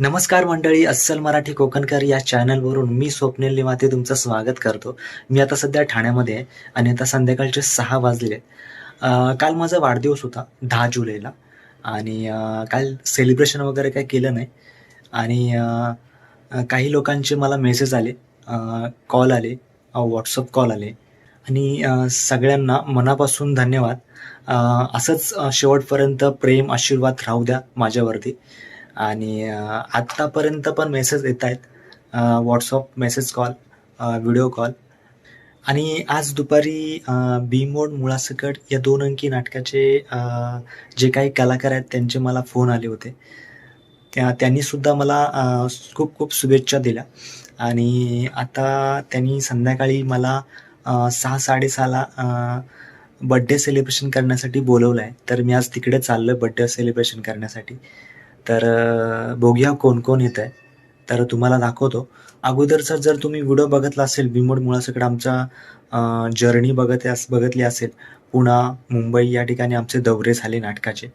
नमस्कार मंडळी, अस्सल मराठी कोकणकर या चॅनलवरून मी स्वप्नील निमाते तुमचं स्वागत करतो. मी आता सध्या ठाण्यामध्ये आहे आणि आता संध्याकाळचे 6 वाजले. काल माझा वाढदिवस होता 10 जुलैला आणि काल सेलिब्रेशन वगैरे काही केलं नाही आणि काही लोकांचे मला मेसेज आले, कॉल आले, व्हॉट्सअप कॉल आले आणि सगळ्यांना मनापासून धन्यवाद. असंच शेवटपर्यंत प्रेम, आशीर्वाद राहू द्या माझ्यावरती. आणि आत्तापर्यंत पण मेसेज येत आहेत, WhatsApp message, call, video call. आणि आज दुपारी बी मोड मुळासकट या 2 अंकी नाटकाचे जे काही कलाकार आहेत त्यांचे मला फोन आले होते. त्यांनीसुद्धा मला खूप खूप शुभेच्छा दिल्या आणि आता त्यांनी संध्याकाळी मला 6-6:30ला बड्डे सेलिब्रेशन करण्यासाठी बोलवलं आहे. तर मी आज तिकडे चाललो आहे बड्डे सेलिब्रेशन करण्यासाठी. तर बघूया कोण कोण येत आहे, तर तुम्हाला दाखवतो. अगोदरचा जर तुम्ही व्हिडिओ बघितला असेल, बिमोड मुळासकट आमचा जर्नी बघितली असेल, पुणा, मुंबई या ठिकाणी आमचे दौरे झाले नाटकाचे.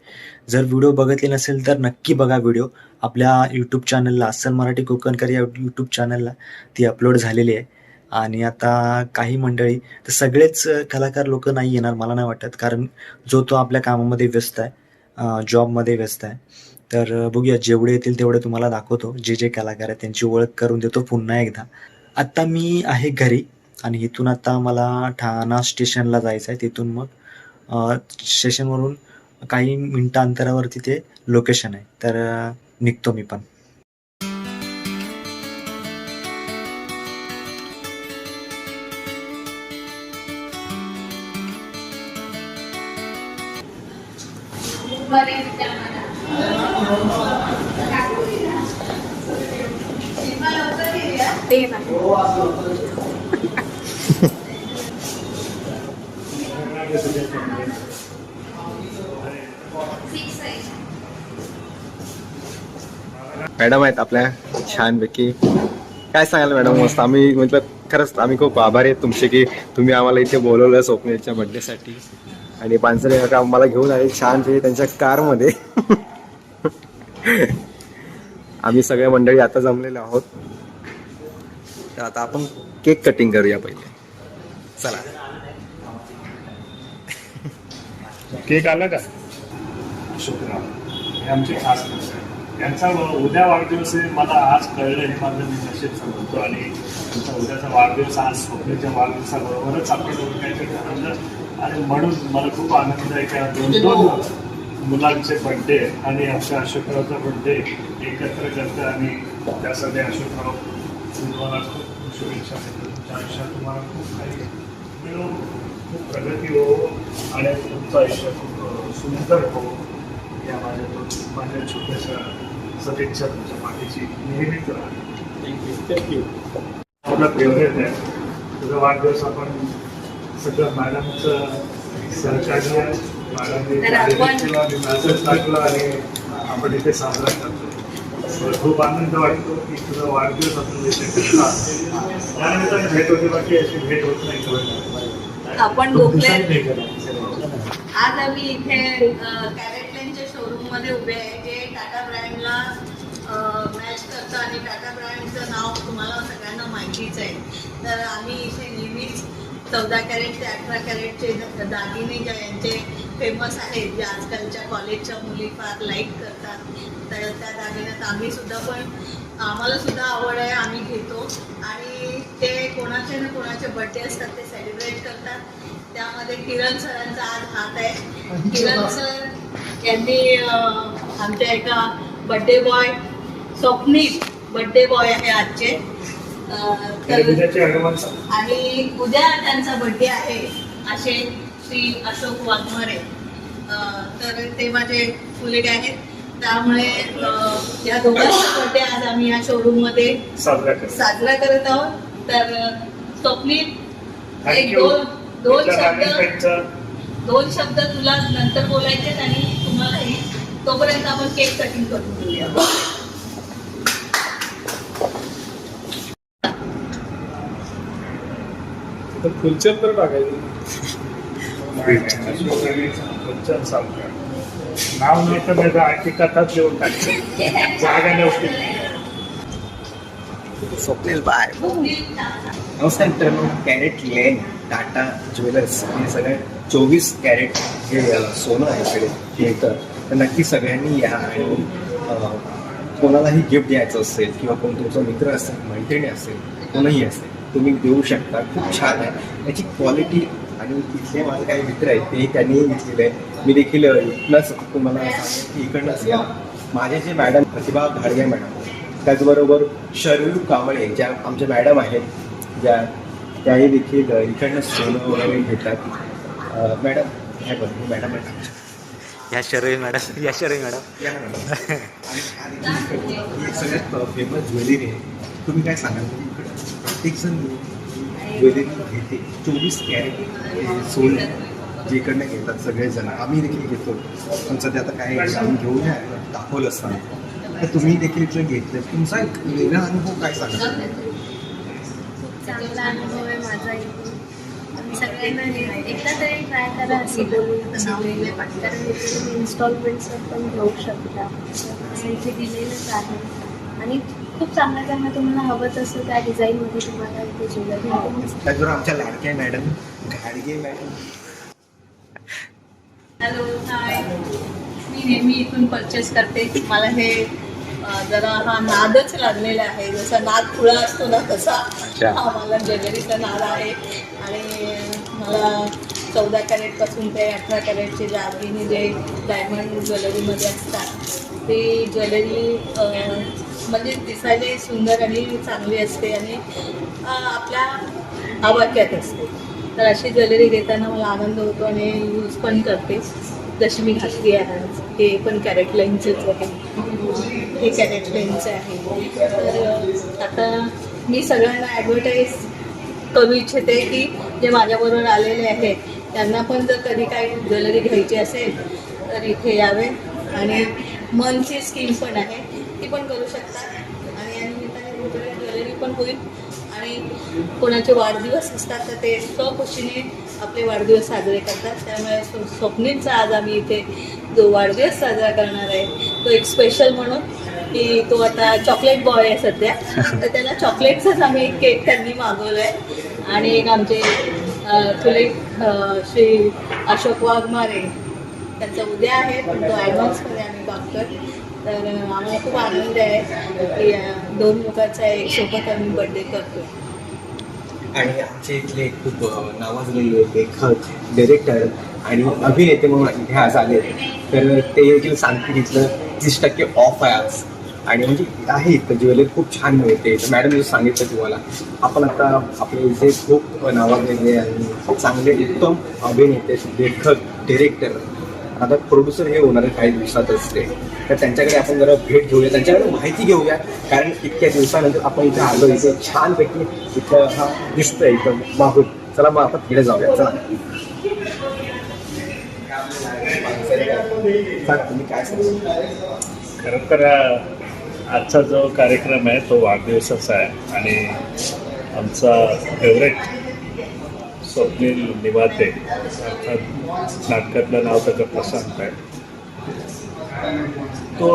जर व्हिडिओ बघितले नसेल तर नक्की बघा व्हिडिओ. आपल्या यूट्यूब चॅनलला, अस्सल मराठी कोकणकर या यूट्यूब चॅनलला ती अपलोड झालेली आहे. आणि आता काही मंडळी, तर सगळेच कलाकार लोक नाही येणार मला नाही वाटत, कारण जो तो आपल्या कामामध्ये व्यस्त आहे, जॉबमध्ये व्यस्त आहे. तर बघूया, जेवढे येतील तेवढे तुम्हाला दाखवतो. जे जे कलाकार आहेत त्यांची ओळख करून देतो पुन्हा एकदा. आत्ता मी आहे घरी आणि इथून आता मला ठाणा स्टेशनला जायचं आहे. तिथून मग स्टेशनवरून काही मिनटं अंतरावर तिथे लोकेशन आहे, तर निघतो मी पण. ते ना मॅडम आहेत आपल्या छानपैकी. काय सांगाल मॅडम? मस्त. आम्ही म्हटलं खरंच आम्ही खूप आभारी आहेत तुमचे की तुम्ही आम्हाला इथे बोलवलं स्वप्नीलच्या बड्डेसाठी. आणि पानसरे काका आम्हाला घेऊन आले छानपैकी त्यांच्या कारमध्ये. आम्ही सगळ्या मंडळी आता जमलेलो आहोत. तर आता आपण केक कटिंग करूया पहिले. चला. केक आला का? शुक्रार हे आमचे खास माणसं आहेत. यांचा उद्या वाढदिवस आहे. मला आज कळलं, हे माझं मी नशीब समजतो. आणि त्यांचा उद्याचा वाढदिवस आज स्वप्नेच्या वाढदिवसाबरोबरच आपल्याला काहीतरी ठरवलं आणि म्हणून मला खूप आनंद आहे की 2 मुलांचे बड्डे आणि आमच्या अशोकरावचा बड्डे एकत्र करतं. आणि त्यासाठी अशोकराव तुम्हाला खूप शुभेच्छा देतो. तुमच्या आयुष्यात तुम्हाला खूप काही मिळो, खूप प्रगती हो आणि तुमचं आयुष्य खूप सुंदर हो, या माझ्या छोट्याशा सदिच्छा तुमच्या पाठीची नेहमीच राहते. थँक्यू. आपला फेवरेट आहे तुझा वाढदिवस. आपण सगळं मॅडमचं सहकार्य, मॅडमने मॅसेज टाकला आणि आपण इथे साजरा करतो. खूप आनंद वाटतो की तुझा वाढदिवस आपण इथे करता. त्यानिमित्ताने भेट होते, बाकी अशी भेट होत नाही. आपण गोखले आज आम्ही इथे कॅरेटलेनच्या शोरूम मध्ये उभे आहे, जे टाटा ब्रँडला मॅच करतं आणि टाटा ब्रँडचं नाव तुम्हाला सगळ्यांना माहितीच आहे. तर आम्ही इथे नेहमीच 14 कॅरेट ते 18 कॅरेटचे दागिने जे यांचे फेमस आहेत, जे आजकालच्या कॉलेजच्या मुली फार लाईक करतात, तर त्या दागिन्यात आम्ही सुद्धा आम्हाला सुद्धा आवड आहे, आम्ही घेतो. आणि ते कोणाचे ना कोणाचे बड्डे असतात ते सेलिब्रेट करतात. त्यामध्ये किरण सरांचा आज हात आहे. किरण सर यांनी आमच्या एका birthday boy, Swapnil birthday boy आहे आजचे. आणि उद्या त्यांचा बड्डे आहे असे श्री अशोक वाघमारे. तर ते माझे मुलगे आहेत, त्यामुळे या दोघांचा बड्डे आज आम्ही या शोरूम मध्ये साजरा करत आहोत. तर स्वप्नील, एक दोन शब्द तुला नंतर बोलायचे आणि तुम्हालाही. तोपर्यंत आपण केक कटिंग करून घेऊया. फुलचंद तर टाकायचं. नाव नव्हतं नाही तर आणखी कथाच लिहून टाकायचं. जागा नव्हती. स्वप्नील बाय. नमस्कार मित्रांनो, कॅरेट लेन टाटा ज्वेलर्स हे सगळे 24 कॅरेट जे सोनं आहे इकडे मिळतं, तर नक्की सगळ्यांनी या. आणि कोणालाही गिफ्ट द्यायचं असेल किंवा कोण तुमचा मित्र असेल, मैत्रिणी असेल, कोणीही असेल, तुम्ही देऊ शकता. खूप छान आहे याची क्वालिटी. आणि इथले माझे काही मित्र आहेत ते त्यांनी घेतलेलं आहे. मी देखील इथनंच तुम्हाला सांगेन की इकडनंच या. माझे जे मॅडम प्रतिभा घाडगे मॅडम, त्याचबरोबर शर्यू कांबळे ज्या आमच्या मॅडम आहेत, ज्या त्याही देखील इकडनं सोनं वगैरे घेतात. मॅडम ह्या बघ, मॅडम आहेत या शरवी मॅडम, या शरवी मॅडम. या मॅडम. आणि हा देखील ही एक सगळ्यात फेमस ज्वेलरी आहे. तुम्ही काय सांगाल? प्रत्येकजण ज्वेलरी घेते. 24 कॅरेट सोनं जे इकडनं घेतात सगळेजण, आम्ही देखील घेतो. पण सध्या आता काय आम्ही घेऊन दाखवलं असताना, तर तुम्ही देखील इथलं घेतलं. तुमचा एक वेगळा अनुभव काय सांगा? खूप चांगला अनुभव आहे माझा इथे. सगळ्यांना एकदा तरी ट्राय करा असे बोलून सांगितले, कारण इथे तुम्ही इन्स्टॉलमेंट्सवर पण घेऊ शकता. इथे दिलेलंच आहे आणि खूप चांगल्या चांगलं तुम्हाला हवं तसं त्या डिझाईनमध्ये तुम्हाला इथे ज्वेलरी मिळेल. त्याचबरोबर आमच्या लाडक्या मॅडम घाडगे मॅडम. हॅलो, हाय. मी नेहमी इथून परचेस करते. मला हे जरा हा नादच लागलेला आहे. जसा नाद खुळा असतो ना तसा हा मला ज्वेलरीचा नाद आहे. आणि मला 14 कॅरेटपासून ते 18 कॅरेटचे दागिने जे डायमंड ज्वेलरीमध्ये असतात ते ज्वेलरी म्हणजे दिसायला सुंदर आणि चांगली असते आणि आपल्या आवाक्यात असते. तर अशी ज्वेलरी घेताना मला आनंद होतो आणि यूज पण करते. जशी मी घातली आहे, हे पण कॅरेट लाईनचेच आहे, हे कॅरेट लाईनचं आहे. तर आता मी सगळ्यांना ॲडव्हर्टाईज करू इच्छिते की जे माझ्याबरोबर आलेले आहेत त्यांना पण जर कधी काही ज्वेलरी घ्यायची असेल तर इथे यावे. आणि मनची स्कीम पण आहे, ती पण करू शकतात. आणि या निमित्ताने तुमच्याकडे ज्वेलरी पण होईल. आणि कोणाचे वाढदिवस असतात तर ते स्वखुशीने आपले वाढदिवस साजरे करतात. त्यामुळे स्वप्नीलचा आज आम्ही इथे जो वाढदिवस साजरा करणार आहे तो एक स्पेशल म्हणून की तो आता चॉकलेट बॉय आहे सध्या, तर त्याला चॉकलेटचाच आम्ही एक केक त्यांनी मागवलं आहे. आणि एक आमचे चुलत श्री अशोक वाघमारे त्यांचा उद्या आहे, पण तो ॲडव्हान्समध्ये आम्ही बघतोय. तर आम्हाला खूप आनंद आहे की 2 लोकांचा एक सोबत आम्ही बड्डे करतो. आणि आमचे इथले खूप नावाजलेले लेखक, डिरेक्टर आणि अभिनेते म्हणून इथे आज आले. तर ते देखील सांगतील इथलं 30% ऑफ आहे आज. आणि म्हणजे आहे इथं ज्वेलरी खूप छान मिळते. तर मॅडम मी सांगितलं तुम्हाला, आपण आता आपले इथे खूप नावाजलेले आणि चांगले उत्तम अभिनेते, लेखक, डिरेक्टर, आता प्रोड्युसर हे होणार आहे काही दिवसातच ते. तर त्यांच्याकडे आपण जरा भेट घेऊया, त्यांच्याकडे माहिती घेऊया. कारण इतक्या दिवसानंतर आपण इथे आलो, इथे छानपैकी इथं हा दिसतंय एकदम माहोल. चला मग आपण तिकडे जाऊया. चला तुम्ही काय सांगा? खरं तर आजचा जो कार्यक्रम आहे तो वाढदिवसाचा आहे आणि आमचा फेवरेट स्वप्नील निवाते, अर्थात नाटकातलं नाव त्याचं प्रशांत आहे, तो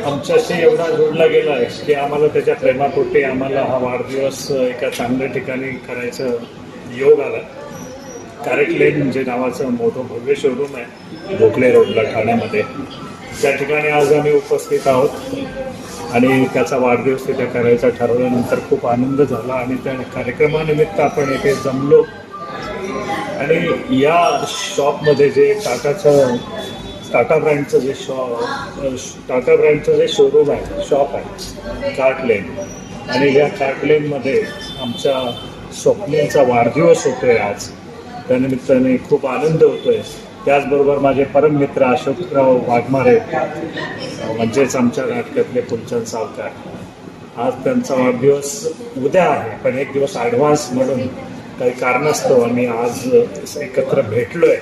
आमच्याशी एवढा जोडला गेला आहे की आम्हाला त्याच्या प्रेमापोटी आम्हाला हा वाढदिवस एका चांगल्या ठिकाणी करायचं योग आला. कॅरेट लेन जे नावाचं मोठं भव्य शोरूम आहे भोकले रोडला ठाण्यामध्ये, त्या ठिकाणी आज आम्ही उपस्थित आहोत. आणि त्याचा वाढदिवस तिथे करायचा ठरवल्यानंतर खूप आनंद झाला आणि त्या कार्यक्रमानिमित्त आपण इथे जमलो. आणि या शॉपमध्ये जे टाटा ब्रँडचं जे शोरूम आहे, शॉप आहे कार्ट लेन, आणि या कार्ट लेनमध्ये आमच्या स्वप्नीलचा वाढदिवस होतोय आज. त्यानिमित्ताने खूप आनंद होतोय. त्याचबरोबर माझे परम मित्र अशोकराव वाघमारे, म्हणजेच आमच्या नाटकातले फुलचंद सावकार, आज त्यांचा वाढदिवस उद्या आहे, पण एक दिवस ॲडव्हान्स म्हणून काही कारणास्तव आम्ही आज एकत्र भेटलोय.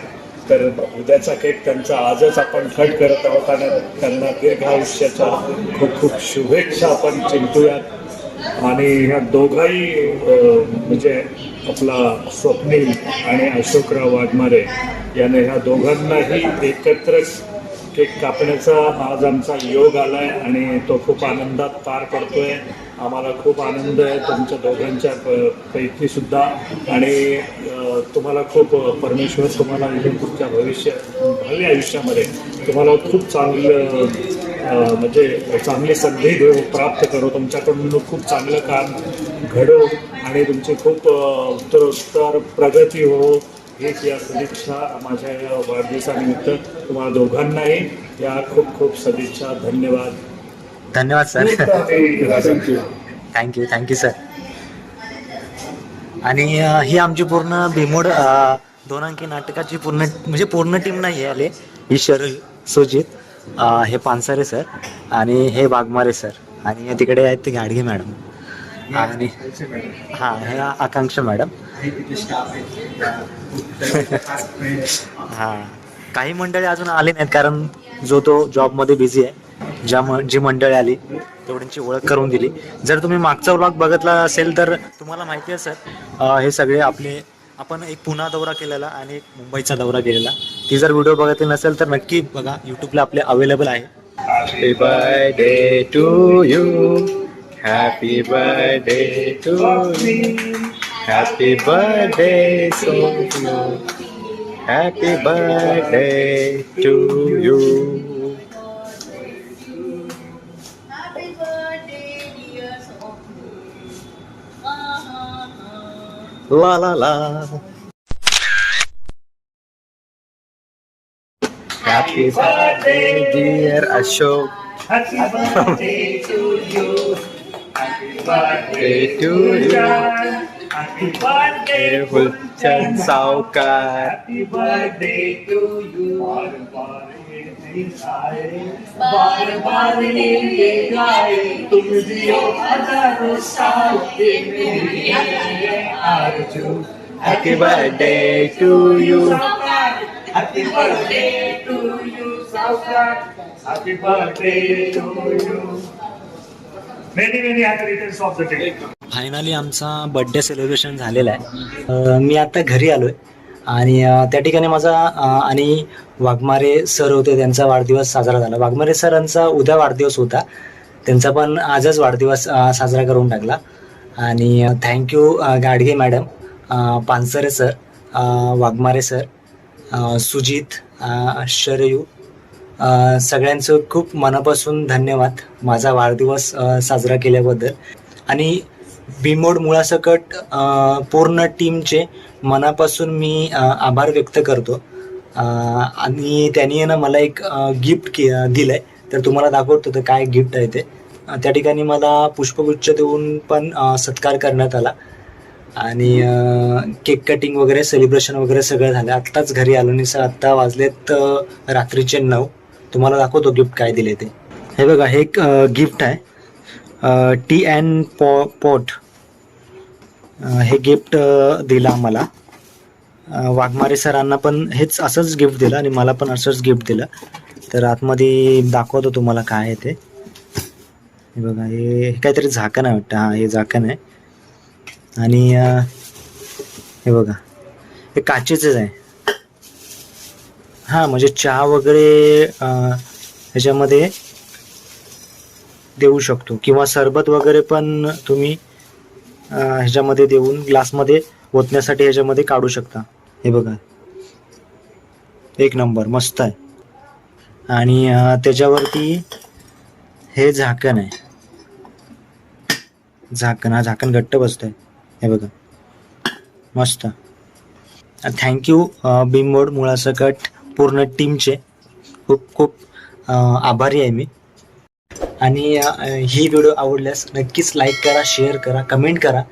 तर उद्याचा केक त्यांचा आजच आपण कट करत आहोत आणि त्यांना दीर्घ आयुष्याच्या खूप खूप शुभेच्छा आपण चिंतूयात. आणि ह्या दोघाही म्हणजे आपला स्वप्नील आणि अशोकराव वाघमारे याने ह्या दोघांनाही एकत्र केक कापण्याचा आज आमचा योग आला आहे आणि तो खूप आनंदात पार पडतोय. आम्हाला खूप आनंद आहे तुमच्या दोघांच्या पैकी सुद्धा. आणि तुम्हाला खूप परमेश्वर तुम्हाला इथून तुमच्या भावी आयुष्यामध्ये तुम्हाला खूप चांगलं म्हणजे चांगली संधी प्राप्त करो, तुमच्याकडून खूप चांगलं काम घडो आणि तुमची खूप उत्तरोत्तर प्रगती हो, हेच या सदिच्छा माझ्या या वाढदिवसानिमित्त तुम्हाला दोघांनाही या खूप खूप सदिच्छा. धन्यवाद. धन्यवाद सर. थँक्यू. Thank you sir. आणि ही आमची पूर्ण भीमोड 2 अंकी नाटकाची पूर्ण टीम नाही आहे आले. ही सुजित, हे पानसरे सर आणि हे वाघमारे सर आणि तिकडे आहेत ते गाडगे मॅडम आणि हे आकांक्षा मॅडम. काही मंडळी अजून आले नाहीत कारण तो जॉबमध्ये बिझी आहे. जी मंडळी आली तेवढ्यांची ओळख करून दिली. जर तुम्ही मागचा व्लॉग बघितला असेल तर तुम्हाला माहिती आहे सर, हे सगळे आपण एक पुणा दौरा केलेला आणि एक मुंबईचा दौरा केलेला. ती जर व्हिडिओ बघितली नसेल तर नक्की बघा, यूट्यूबला आपले अवेलेबल आहे. Happy birthday to you, happy birthday to me, happy birthday Sonu, happy birthday to you. Happy birthday, dear Sophie. ला ला ला. Happy birthday dear Ashok. Happy birthday to you. Happy birthday to you. Happy birthday Hulchan Saukar. Happy birthday to you. बार बार ये गाए तुम जियो हजारों साल ये मेरी आरज़ू. Happy birthday to you. Happy birthday to you, Saukar. Happy birthday to you. Many happy returns of the day. Finally आमचा birthday celebration झालेला आहे. मी आता घरी आलोय आणि त्या ठिकाणी माझा आणि वाघमारे सर होते, त्यांचा वाढदिवस साजरा झाला. वाघमारे सरांचा उद्या वाढदिवस होता, त्यांचा पण आजच वाढदिवस साजरा करून टाकला. आणि thank you Gadge madam, Pansare sir, Waghmare sir, Sujit, Sharayu, सगळ्यांचं खूप मनापासून धन्यवाद माझा वाढदिवस साजरा केल्याबद्दल. आणि भीमोड मुळासकट पूर्ण टीमचे मनापासून मी आभार व्यक्त करतो. आणि त्यांनी ना मला एक गिफ्ट दिलं आहे, तर तुम्हाला दाखवतो तर काय गिफ्ट आहे ते. त्या ठिकाणी मला पुष्पगुच्छ देऊन पण सत्कार करण्यात आला आणि केक कटिंग वगैरे सेलिब्रेशन वगैरे सगळं झालं. आत्ताच घरी आलो आणि आत्ता वाजलेत रात्रीचे 9. तुम्हाला दाखवतो गिफ्ट काय दिले ते. हे बघा, हे एक गिफ्ट आहे, टी अँड पॉट. हे गिफ्ट दिलं आम्हाला. वाघमारे सरांना पण हेच असंच गिफ्ट दिलं आणि मला पण असंच गिफ्ट दिलं. तर आतमध्ये दाखवतो तुम्हाला काय आहे ते. हे बघा, हे काहीतरी झाकण आहे वाटतं. हां, हे झाकण आहे. आणि हे बघा, हे काचेचंच आहे. हां, म्हणजे चहा वगैरे ह्याच्यामध्ये देऊ शकतो किंवा सरबत वगैरे पण तुम्ही ह्याच्यामध्ये देऊन ग्लासमध्ये ओतण्यासाठी ह्याच्यामध्ये काढू शकता. हे बघा, एक नंबर, मस्त आहे. आणि त्याच्यावरती हे झाकण आहे. हा झाकण घट्ट बसतं आहे. हे बघा, मस्त. थँक्यू भीमोड मुळासकट पूर्ण टीमचे खूप खूप आभारी आहे मी. आणि ही व्हिडिओ आवडल्यास नक्कीच लाईक करा, शेअर करा, कमेंट करा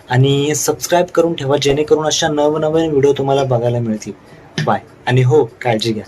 आणि सबस्क्राईब करून ठेवा, जेणेकरून अशा नवनवीन व्हिडिओ तुम्हाला बघायला मिळतील. बाय आणि हो, काळजी घ्या.